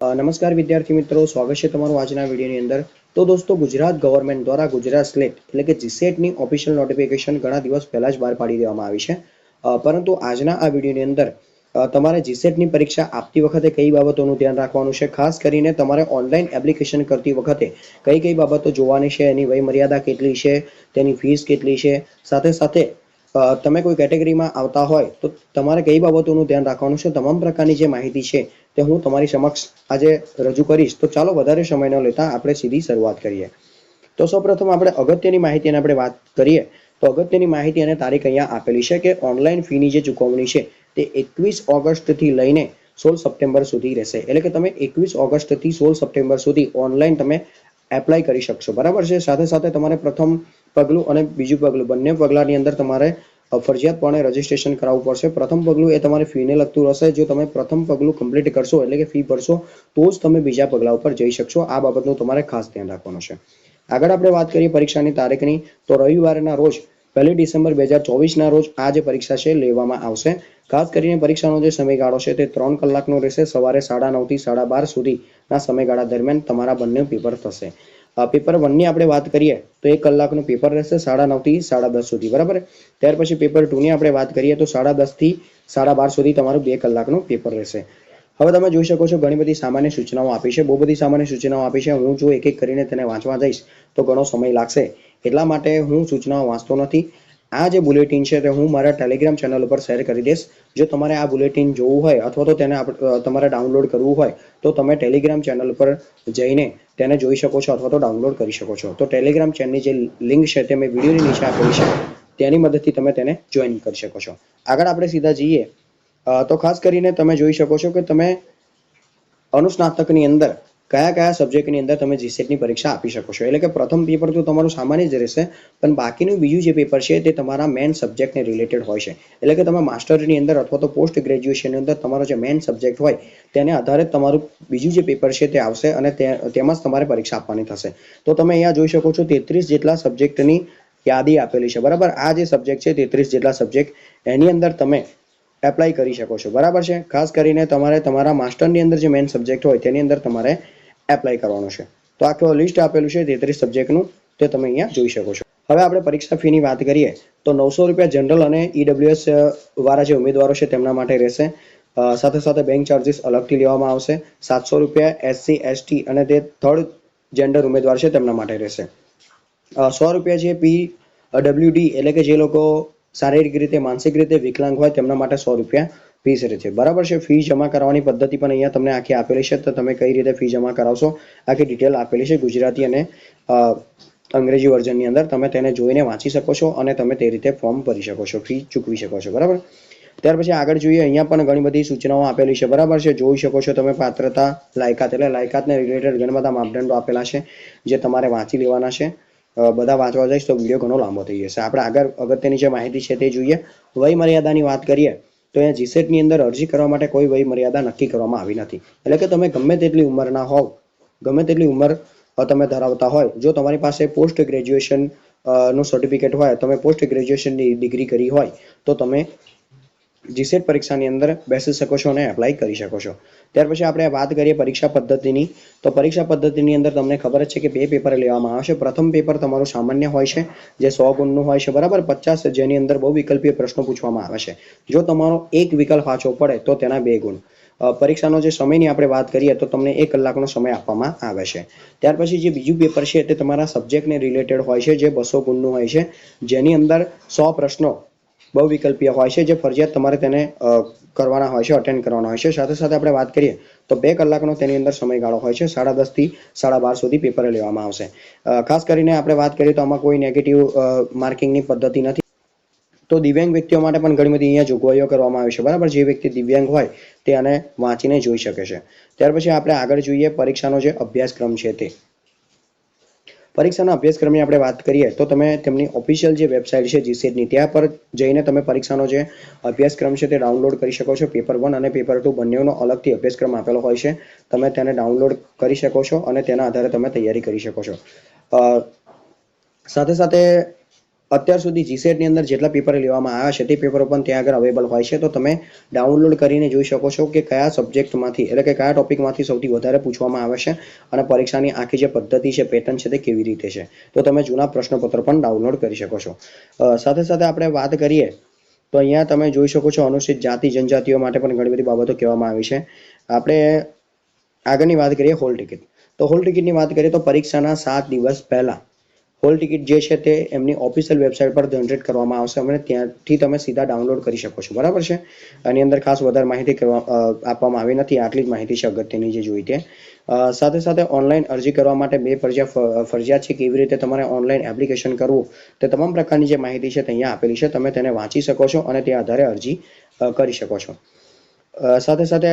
નમસ્કાર વિદ્યાર્થી મિત્રો, સ્વાગત છે તમારું આજના વિડીયોની અંદર। તો દોસ્તો, ગુજરાત ગવર્મેન્ટ દ્વારા ગુજરાત સ્લેટ એટલે કે જીસેટની ઓફિશિયલ નોટિફિકેશન ઘણા દિવસ પહેલા જ બહાર પાડી દેવામાં આવી છે, પરંતુ આજના આ વિડીયોની અંદર તમારે જીસેટની પરીક્ષા આપતી વખતે કઈ બાબતોનું ધ્યાન રાખવાનું છે, ખાસ કરીને તમારે ઓનલાઈન એપ્લિકેશન કરતી વખતે કઈ કઈ બાબતો જોવાની છે, એની વયમર્યાદા કેટલી છે, તેની ફીસ કેટલી છે, સાથે સાથે તમે કોઈ કેટેગરીમાં આવતા હોય તો તમારે કઈ બાબતોનું ધ્યાન રાખવાનું છે, તમામ પ્રકારની જે માહિતી છે તે હું તમારી સમક્ષ આજે રજૂ કરીશ। તો ચાલો વધારે સમય ન લેતા આપણે સીધી શરૂઆત કરીએ। તો સૌપ્રથમ આપણે અગત્યની માહિતીની આપણે વાત કરીએ તો અગત્યની માહિતી અને તારીખ અહીંયા આપેલી છે કે ઓનલાઈન ફીની જે ચૂકવણી છે તે 21 ઓગસ્ટથી લઈને 16 સપ્ટેમ્બર સુધી રહેશે। એટલે કે તમે 21 ઓગસ્ટથી 16 સપ્ટેમ્બર સુધી ઓનલાઈન તમે એપ્લાય કરી શકશો, બરાબર છે। સાથે સાથે તમારે પ્રથમ પગલું અને બીજું પગલું બંને પગલાની અંદર તમારે ફરજિયાતપણે રજીસ્ટ્રેશન કરાવવું પડશે। પ્રથમ પગલું એ તમારે ફીને લગતું રહેશે। જો તમે પ્રથમ પગલું કમ્પ્લીટ કરશો એટલે કે ફી ભરશો તો જ તમે બીજા પગલા ઉપર જઈ શકશો। આ બાબતનું તમારે ખાસ ધ્યાન રાખવાનું છે। આગળ આપણે વાત કરીએ પરીક્ષાની તારીખની, તો રવિવારના રોજ 1 ડિસેમ્બર 2024ના રોજ આ જે પરીક્ષા છે લેવામાં આવશે। ખાસ કરીને પરીક્ષાનો જે સમયગાળો છે તે 3 કલાકનો રહેશે। સવારે 9:30 થી 12:30 સુધીના સમયગાળા દરમિયાન તમારા બંને પેપર થશે। પેપર 1ની આપણે વાત કરીએ તો 1 કલાકનું પેપર રહેશે 9:30 થી 10:30 સુધી, બરાબર। ત્યાર પછી પેપર 2ની આપણે વાત કરીએ તો 10:30 થી 12:30 સુધી તમારું 2 કલાકનું પેપર રહેશે। હવે તમે જોઈ શકો છો ઘણી બધી સામાન્ય સૂચનાઓ આપી છે, બહુ બધી સામાન્ય સૂચનાઓ આપી છે। હું જો એક એક કરીને તેને વાંચવા જઈશ તો ઘણો સમય લાગશે, એટલા માટે હું સૂચનાઓ વાંચતો નથી। આ જે બુલેટિન છે તે હું મારા ટેલિગ્રામ ચેનલ ઉપર શેર કરી દઈશ। જો તમારે આ બુલેટિન જોવું હોય અથવા તો તેને તમારે ડાઉનલોડ કરવું હોય તો તમે ટેલિગ્રામ ચેનલ પર જઈને તેને જોઈ શકો છો અથવા તો ડાઉનલોડ કરી શકો છો। તો ટેલિગ્રામ ચેનલની જે લિંક છે તે મેં વિડીયોની નીચે આપેલી છે, તેની મદદથી તમે તેને જોઈન કરી શકો છો। આગળ આપણે સીધા જઈએ તો ખાસ કરીને તમે જોઈ શકો છો કે તમે અનુસ્નાતકની અંદર કયા કયા સબ્જેક્ટની અંદર તમે જીસેટની પરીક્ષા આપી શકો છો। એટલે કે પ્રથમ પેપર તો તમારું સામાન્ય જ રહેશે, પણ બાકીનું બીજું જે પેપર છે તે તમારા મેઇન સબ્જેક્ટને રિલેટેડ હોય છે। એટલે કે તમે માસ્ટરની અંદર અથવા તો પોસ્ટ ગ્રેજ્યુએશનની અંદર તમારો જે મેઇન સબ્જેક્ટ હોય તેને આધારે તમારું બીજું જે પેપર છે તે આવશે અને તેમાં જ તમારે પરીક્ષા આપવાની થશે। તો તમે અહીંયા જોઈ શકો છો 33 જેટલા સબ્જેક્ટની યાદી આપેલી છે, બરાબર। આ જે સબ્જેક્ટ છે 33 જેટલા સબ્જેક્ટ, એની અંદર તમે એપ્લાય કરી શકો છો, બરાબર છે। ખાસ કરીને તમારે તમારા માસ્ટરની અંદર જે મેઇન સબ્જેક્ટ હોય તેની અંદર તમારે એપ્લાય કરવાનું છે। તો આખું લિસ્ટ આપેલું છે 33 સબ્જેક્ટનું, તે તમે અહીંયા જોઈ શકો છો। હવે આપણે પરીક્ષા ફીની વાત કરીએ તો 900 રૂપિયા જનરલ અને ઈડબ્લ્યુએસ વાળા જે ઉમેદવારો છે તેમના માટે રહેશે। સાથે સાથે બેંક ચાર્જીસ અલગથી લેવામાં આવશે। 700 રૂપિયા SC ST અને તે થર્ડ જેન્ડર ઉમેદવાર છે તેમના માટે રહેશે। 100 રૂપિયા જે PWD એટલે કે જે લોકો શારીરિક રીતે માનસિક રીતે વિકલાંગ હોય તેમના માટે 100 રૂપિયા ફીસ રહે છે, બરાબર છે। ફી જમા કરવાની પદ્ધતિ પણ અહીંયા તમને આખી આપેલી છે, તો તમે કઈ રીતે ફી જમા કરાવશો આખી ડિટેલ આપેલી છે ગુજરાતી અને અંગ્રેજી વર્ઝનની અંદર। તમે તેને જોઈને વાંચી શકો છો અને તમે તે રીતે ફોર્મ ભરી શકો છો, ફી ચૂકવી શકો છો, બરાબર। ત્યાર પછી આગળ જોઈએ, અહીંયા પણ ઘણી બધી સૂચનાઓ આપેલી છે, બરાબર છે। જોઈ શકો છો તમે પાત્રતા, લાયકાત એટલે લાયકાતને રિલેટેડ ઘણા બધા માપદંડો આપેલા છે જે તમારે વાંચી લેવાના છે। બધા વાંચવા જઈશ તો વિડીયો ઘણો લાંબો થઈ જશે। આપણે આગળ અગત્યની જે માહિતી છે તે જોઈએ। વય મર્યાદાની વાત કરીએ તો અહીંયા જીસેટની અંદર અરજી કરવા માટે કોઈ વય મર્યાદા નક્કી કરવામાં આવી નથી। એટલે કે તમે ગમે તેટલી ઉંમરના હોવ, ગમે તેટલી ઉંમર તમે ધરાવતા હોય, જો તમારી પાસે પોસ્ટ ગ્રેજ્યુએશન નું સર્ટિફિકેટ હોય, તમે પોસ્ટ ગ્રેજ્યુએશનની ડિગ્રી કરી હોય તો તમે જીસેટ પરીક્ષાની અંદર બેસી શકો છો અને એપ્લાય કરી શકો છો। ત્યાર પછી આપણે વાત કરીએ પરીક્ષા પદ્ધતિની, તો પરીક્ષા પદ્ધતિની અંદર તમને ખબર જ છે કે 2 પેપર લેવામાં આવે છે। પ્રથમ પેપર તમારું સામાન્ય હોય છે જે 100 ગુણનું હોય છે, બરાબર, 50, જેની અંદર બહુ વિકલ્પીય પ્રશ્નો પૂછવામાં આવે છે। જો તમારો એક વિકલ્પ સાચો પડે તો તેના 2 ગુણ। પરીક્ષાનો જે સમયની આપણે વાત કરીએ તો તમને 1 કલાકનો સમય આપવામાં આવે છે। ત્યાર પછી જે બીજું પેપર છે તે તમારા સબ્જેક્ટને રિલેટેડ હોય છે, જે 200 ગુણનું હોય છે, જેની અંદર 100 પ્રશ્નો બહુ વિકલ્પીય હોય છે, જે ફરજિયાત તમારે તેને કરવાના હોય છે, અટેન્ડ કરવાના હોય છે। સાથે સાથે આપણે વાત કરીએ તો 2 કલાકનો તેની અંદર સમયગાળો હોય છે, 10:30 થી 12:30 સુધી પેપર લેવામાં આવશે। ખાસ કરીને આપણે વાત કરીએ તો આમાં કોઈ નેગેટિવ માર્કિંગની પદ્ધતિ નથી। તો દિવ્યાંગ વ્યક્તિઓ માટે પણ ઘણી બધી અહીંયા જોગવાઈઓ કરવામાં આવી છે, બરાબર। જે વ્યક્તિ દિવ્યાંગ હોય તે આને વાંચીને જોઈ શકે છે। ત્યાર પછી આપણે આગળ જોઈએ પરીક્ષાનો જે અભ્યાસક્રમ છે તે। પરીક્ષાના અભ્યાસક્રમની આપણે વાત કરીએ તો તમે તેમની ઓફિશિયલ જે વેબસાઇટ છે જીસેટની, ત્યાં પર જઈને તમે પરીક્ષાનો જે અભ્યાસક્રમ છે તે ડાઉનલોડ કરી શકો છો। પેપર 1 અને પેપર 2 બંનેનો અલગથી અભ્યાસક્રમ આપેલો હોય છે, તમે તેને ડાઉનલોડ કરી શકો છો અને તેના આધારે તમે તૈયારી કરી શકો છો। સાથે સાથે અત્યાર સુધી જીસેટની અંદર જેટલા પેપર લેવામાં આવ્યા છે તે પેપરો પણ ત્યાં આગળ અવેલેબલ હોય છે, તો તમે ડાઉનલોડ કરીને જોઈ શકો છો કે કયા સબ્જેક્ટમાંથી એટલે કે કયા ટોપિકમાંથી સૌથી વધારે પૂછવામાં આવે છે અને પરીક્ષાની આખી જે પદ્ધતિ છે, પેટર્ન છે તે કેવી રીતે છે. તો તમે જૂના પ્રશ્નપત્ર પણ ડાઉનલોડ કરી શકો છો. સાથે સાથે આપણે વાત કરીએ તો અહીંયા તમે જોઈ શકો છો અનુસૂચિત જાતિ જનજાતિઓ માટે પણ ઘણી બધી બાબતો કહેવામાં આવી છે. આપણે આગળની વાત કરીએ હોલ ટિકિટ. તો હોલ ટિકિટની વાત કરીએ તો પરીક્ષાના 7 દિવસ પહેલાં હોલ ટિકિટ જે છે તે એમની ઓફિશિયલ વેબસાઇટ પર જનરેટ કરવામાં આવશે અને ત્યાંથી તમે સીધા ડાઉનલોડ કરી શકો છો. બરાબર છે. આની અંદર ખાસ વધારે માહિતી આપવામાં આવી નથી, આટલી જ માહિતી છે અગત્યની જે જોઈ તે. સાથે સાથે ઓનલાઈન અરજી કરવા માટે 2 ફરજિયાત છે. કેવી રીતે તમારે ઓનલાઈન એપ્લિકેશન કરવું તે તમામ પ્રકારની જે માહિતી છે તે અહીંયા આપેલી છે. તમે તેને વાંચી શકો છો અને તે આધારે અરજી કરી શકો છો. સાથે સાથે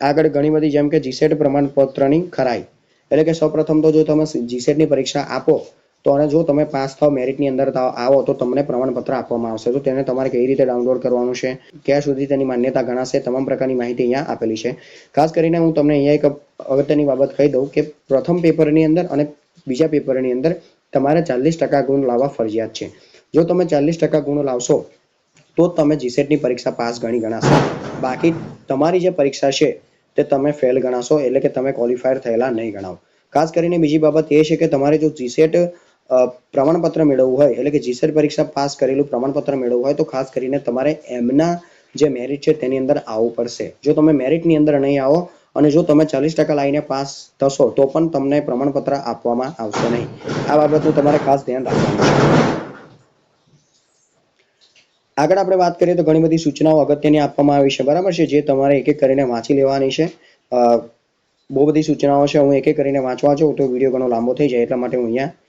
આગળ ઘણી બધી જેમ કે જીસેટ પ્રમાણપત્રની ખરાઈ, એટલે કે સૌપ્રથમ તો જો તમે જીસેટની પરીક્ષા આપો તો અને જો તમે પાસ થાવ, મેરિટની અંદર આવો તો તમને પ્રમાણપત્ર આપવામાં આવશે. તો તેને તમારે કઈ રીતે ડાઉનલોડ કરવાનું છે, ક્યાં સુધી તેની માન્યતા ગણાશે, તમામ પ્રકારની માહિતી અહીંયા આપેલી છે. ખાસ કરીને હું તમને અહીંયા એક અગત્યની બાબત કહી દઉં કે પ્રથમ પેપરની અંદર અને બીજા પેપરની અંદર તમારે 40% ગુણ લાવવા ફરજિયાત છે. જો તમે 40% ગુણ લાવશો તો તમે જીસેટની પરીક્ષા પાસ ગણાશે. બાકી તમારી જે પરીક્ષા છે તે તમે ફેલ ગણાશો, એટલે કે તમે ક્વોલિફાયર થયેલા નહીં ગણાવ. ખાસ કરીને બીજી બાબત એ છે કે તમારે જો જીસેટ પ્રમાણપત્ર મેળવવું હોય, એટલે કે જીસેટ પરીક્ષા પાસ કરેલું પ્રમાણપત્ર મેળવવું હોય તો ખાસ કરીને તમારે એમના જે મેરિટ છે તેની અંદર આવવું પડશે. જો તમે મેરિટની અંદર નહીં આવો અને જો તમે 40% લાવીને પાસ થશો તો પણ તમને પ્રમાણપત્ર આપવામાં આવશે નહીં. આ બાબતનું તમારે ખાસ ધ્યાન રાખવાનું છે. આગળ આપણે વાત કરીએ તો ઘણી બધી સૂચનાઓ અગત્યની આપવામાં આવી છે. બરાબર છે, જે તમારે એક એક કરીને વાંચી લેવાની છે. બહુ બધી સૂચનાઓ છે, હું એક એક કરીને વાંચવા જાઉં તો વિડીયો ઘણો લાંબો થઈ જાય, એટલા માટે હું અહીંયા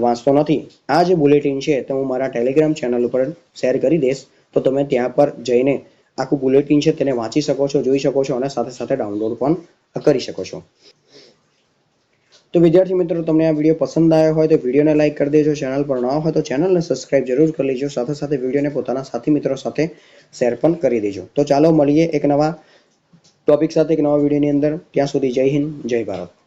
વાંચતો નથી. આ જે બુલેટિન છે તે હું મારા ટેલિગ્રામ ચેનલ ઉપર શેર કરી દઈશ, તો તમે ત્યાં પર જઈને આખું બુલેટિન છે તેને વાંચી શકો છો, જોઈ શકો છો અને સાથે સાથે ડાઉનલોડ પણ કરી શકો છો. તો વિદ્યાર્થી મિત્રો, તમને આ વિડીયો પસંદ આવ્યો હોય તો વિડીયોને લાઇક કરી દેજો. ચેનલ પર નવા હોય તો ચેનલને સબસ્ક્રાઇબ જરૂર કરી લેજો. સાથે સાથે વિડીયોને પોતાના સાથી મિત્રો સાથે શેર પણ કરી દેજો. તો ચાલો મળીએ એક નવા ટોપિક સાથે, એક નવા વિડીયોની અંદર. ત્યાં સુધી જય હિન્દ, જય ભારત.